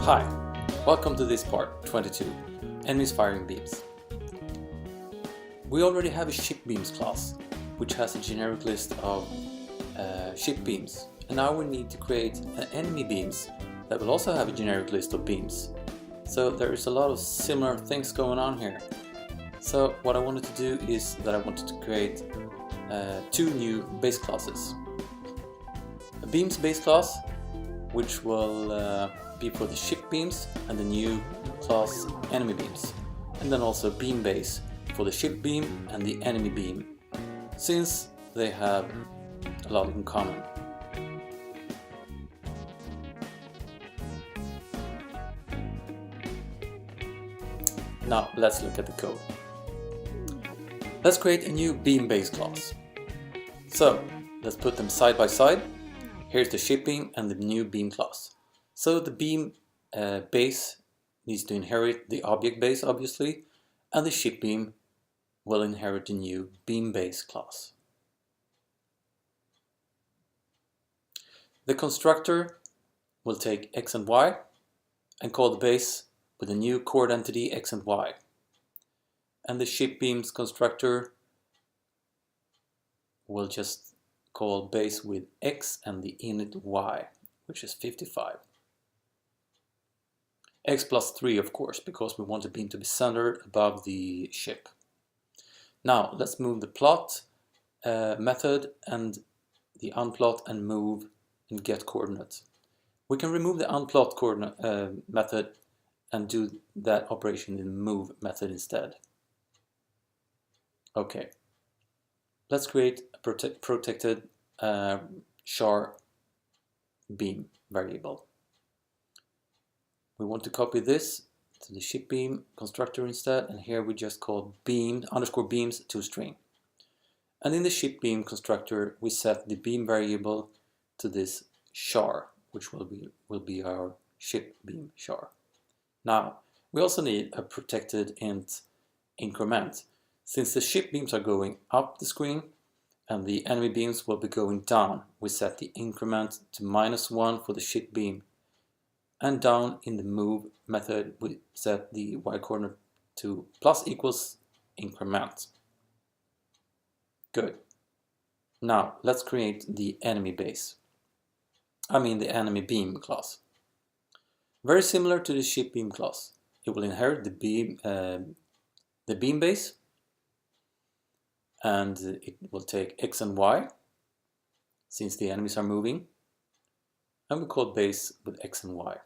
Hi, welcome to this part 22, Enemies Firing Beams. We already have a ship beams class, which has a generic list of ship beams, and now we need to create an enemy beams that will also have a generic list of beams. So there is a lot of similar things going on here. So what I wanted to do is that I wanted to create two new base classes. A beams base class, which will be for the ship beams, and the new class enemy beams, and then also beam base for the ship beam and the enemy beam, since they have a lot in common. Now let's look at the code. Let's create a new beam base class. So let's put them side by side. Here's the ship beam and the new beam class. So the beam base needs to inherit the object base, obviously, and the ship beam will inherit the new beam base class. The constructor will take x and y and call the base with a new coord entity x and y. And the ship beams constructor will just call base with x and the init y, which is 55. X plus 3, of course, because we want the beam to be centered above the ship. Now let's move the plot method and the unplot and move and get coordinate. We can remove the unplot coordinate method and do that operation in the move method instead. Okay, let's create a protected char beam variable. We want to copy this to the ship beam constructor instead, and here we just call beam underscore beams to string. And in the ship beam constructor we set the beam variable to this char, which will be our ship beam char. Now we also need a protected int increment. Since the ship beams are going up the screen and the enemy beams will be going down, we set the increment to -1 for the ship beam. And down in the move method we set the y coordinate to plus equals increment. Good. Now let's create the enemy base. The enemy beam class. Very similar to the ship beam class. It will inherit the beam base, and it will take x and y since the enemies are moving, and we call base with x and y.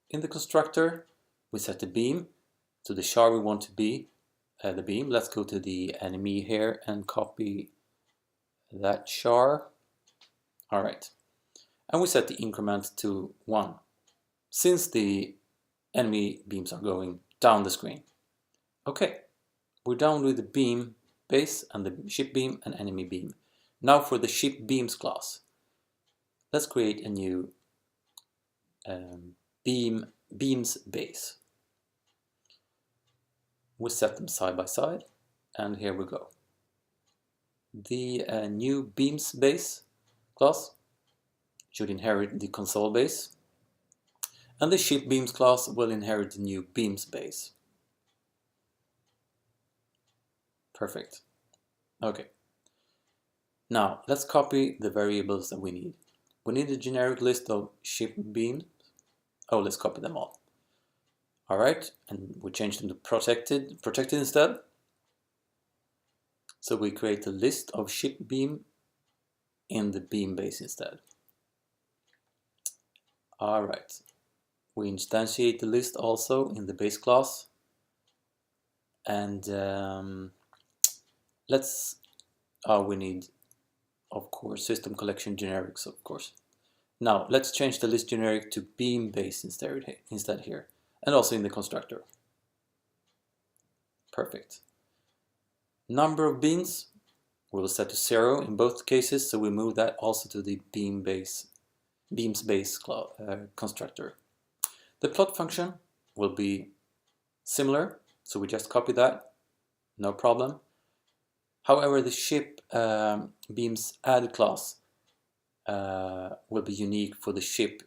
In the constructor we set the beam to the char we want to be the beam. Let's go to the enemy here and copy that char. Alright, and we set the increment to 1 since the enemy beams are going down the screen. Okay, we're done with the beam base and the ship beam and enemy beam. Now for the ship beams class, let's create a new beams base. We set them side by side, and here we go. The new beams base class should inherit the console base, and the ship beams class will inherit the new beams base. Perfect. Okay. Now let's copy the variables that we need. We need a generic list of ship beams. Oh, let's copy them all. Alright, and we change them to protected instead. So we create a list of ship beam in the beam base instead. Alright, we instantiate the list also in the base class. And we need, of course, system collection generics, of course. Now let's change the list generic to beam base instead here, and also in the constructor. Perfect. Number of beams we will set to 0 in both cases, so we move that also to the beams base constructor. The plot function will be similar, so we just copy that, no problem. However, the ship beams add class will be unique for the ship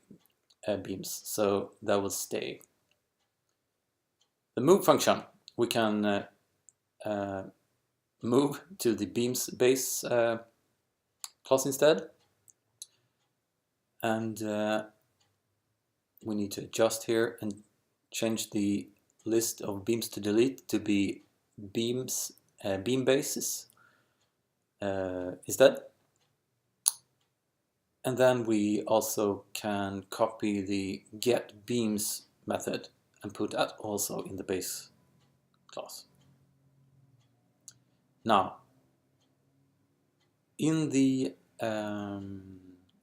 beams, so that will stay. The move function, we can move to the beams base class instead, and we need to adjust here and change the list of beams to delete to be beams beam bases instead. And then we also can copy the get beams method and put that also in the base class. Now, in the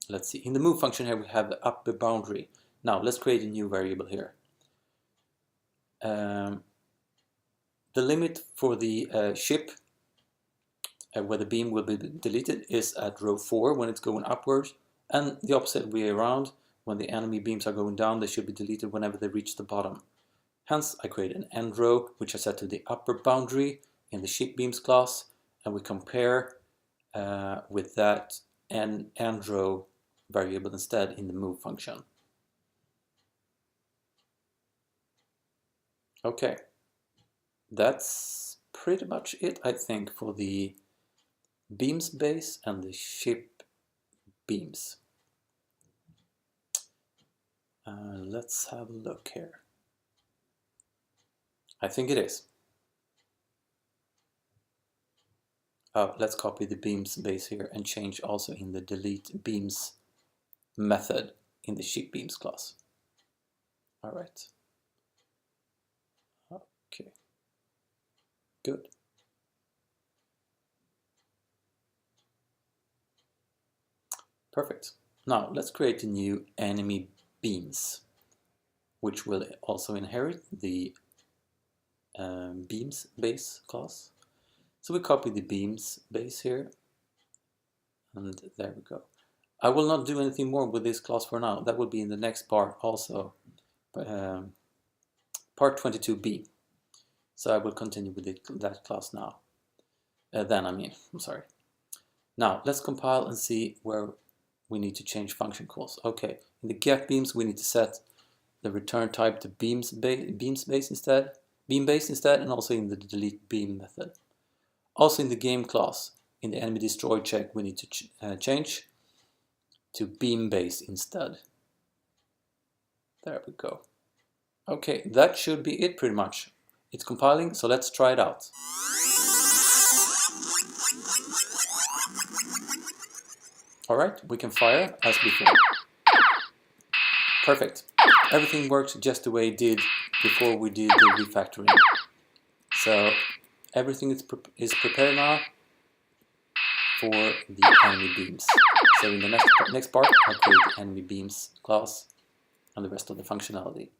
let's see, in the move function here we have the upper boundary. Now let's create a new variable here. The limit for the ship where the beam will be deleted is at row 4 when it's going upwards, and the opposite way around, when the enemy beams are going down, they should be deleted whenever they reach the bottom. Hence, I create an end row, which I set to the upper boundary in the ship beams class, and we compare with that end row variable instead in the move function. Okay, that's pretty much it, I think, for the beams base and the ship beams. Let's have a look here. I think it is. Let's copy the beams base here and change also in the delete beams method in the ship beams class. All right. Okay. Good. Perfect. Now let's create a new enemy beams, which will also inherit the beams base class. So we copy the beams base here, and there we go. I will not do anything more with this class for now. That will be in the next part also, part 22b. So I will continue with that class now. I'm sorry. Now let's compile and see where we need to change function calls. Okay, in the get beams we need to set the return type to beam base instead, and also in the delete beam method. Also in the game class, in the enemy destroy check, we need to change to beam base instead. There we go. Okay, that should be it pretty much. It's compiling, so let's try it out. Alright, we can fire as before. Perfect. Everything works just the way it did before we did the refactoring. So everything is prepared now for the enemy beams. So in the next part, I'll create the enemy beams class and the rest of the functionality.